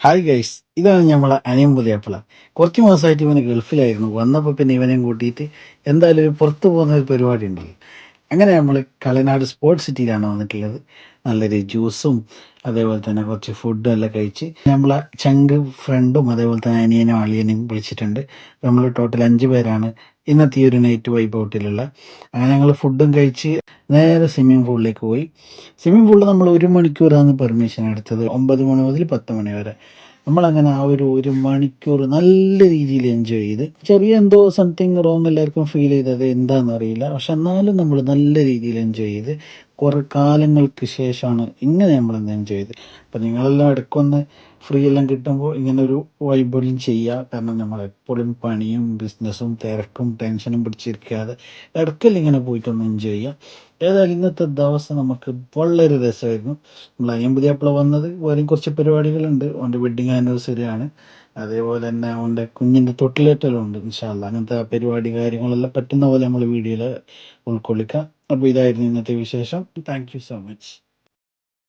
Hi guys, ഇതാണ് നമ്മളെ അനിയൻ പുതിയാപ്പിള. കുറച്ച് മാസമായിട്ട് ഇവന് ഗൾഫിലായിരുന്നു. വന്നപ്പോൾ പിന്നെ ഇവനെയും കൂട്ടിയിട്ട് എന്തായാലും ഒരു പുറത്ത് പോകുന്ന ഒരു പരിപാടി ഉണ്ട്. അങ്ങനെ നമ്മൾ കളനാട് സ്പോർട്സ് സിറ്റിയിലാണ് വന്നിട്ടുള്ളത്. നല്ലൊരു ജ്യൂസും അതേപോലെ തന്നെ കുറച്ച് ഫുഡും എല്ലാം കഴിച്ച് നമ്മളെ ചങ്ക് ഫ്രണ്ടും അതേപോലെ തന്നെ അനിയനും അളിയനെയും വിളിച്ചിട്ടുണ്ട്. നമ്മൾ ടോട്ടൽ 5 പേരാണ് ഇന്നത്തെ ഈ ഒരു നൈറ്റ് വൈബ് ഔട്ടിലുള്ള. അങ്ങനെ ഞങ്ങൾ ഫുഡും കഴിച്ച് നേരെ സ്വിമ്മിംഗ് പൂളിലേക്ക് പോയി. സ്വിമ്മിംഗ് പൂളിൽ നമ്മൾ 1 മണിക്കൂറാണ് പെർമിഷൻ എടുത്തത്, 9 മണി മുതൽ 10 മണി വരെ. നമ്മളങ്ങനെ ആ ഒരു മണിക്കൂർ നല്ല രീതിയിൽ എൻജോയ് ചെയ്ത്. ചെറിയ എന്തോ സംതിങ് റോങ് എല്ലാവർക്കും ഫീൽ ചെയ്തത് എന്താണെന്ന് അറിയില്ല, പക്ഷെ എന്നാലും നമ്മൾ നല്ല രീതിയിൽ എൻജോയ് ചെയ്ത്. കുറേ കാലങ്ങൾക്ക് ശേഷമാണ് ഇങ്ങനെ നമ്മളൊന്ന് എൻജോയ് ചെയ്ത്. അപ്പം നിങ്ങളെല്ലാം ഇടയ്ക്കൊന്ന് ഫ്രീ എല്ലാം കിട്ടുമ്പോൾ ഇങ്ങനൊരു വൈബെല്ലാം ചെയ്യുക. കാരണം നമ്മൾ എപ്പോഴും പണിയും ബിസിനസ്സും തിരക്കും ടെൻഷനും പിടിച്ചിരിക്കാതെ ഇടയ്ക്കല്ല ഇങ്ങനെ പോയിട്ടൊന്ന് എൻജോയ് ചെയ്യുക. ഏതായാലും ഇന്നത്തെ ദിവസം നമുക്ക് വളരെ രസമായിരുന്നു. നമ്മൾ അയ്യൻ പുതിയാപ്പിള വന്നത് വേറെയും കുറച്ച് പരിപാടികളുണ്ട്. അവൻ്റെ വെഡ്ഡിങ് ആനിവേഴ്സറി ആണ്. അതേപോലെ തന്നെ അവൻ്റെ കുഞ്ഞിൻ്റെ തൊട്ടിലേറ്റലും ഉണ്ട്. ഇൻഷാ അള്ളാ അങ്ങനത്തെ പരിപാടി കാര്യങ്ങളെല്ലാം പറ്റുന്ന പോലെ നമ്മൾ വീഡിയോയിൽ ഉൾക്കൊള്ളിക്കാം. അപ്പോൾ ഇതായിരുന്നു ഇന്നത്തെ വിശേഷം. Thank you so much.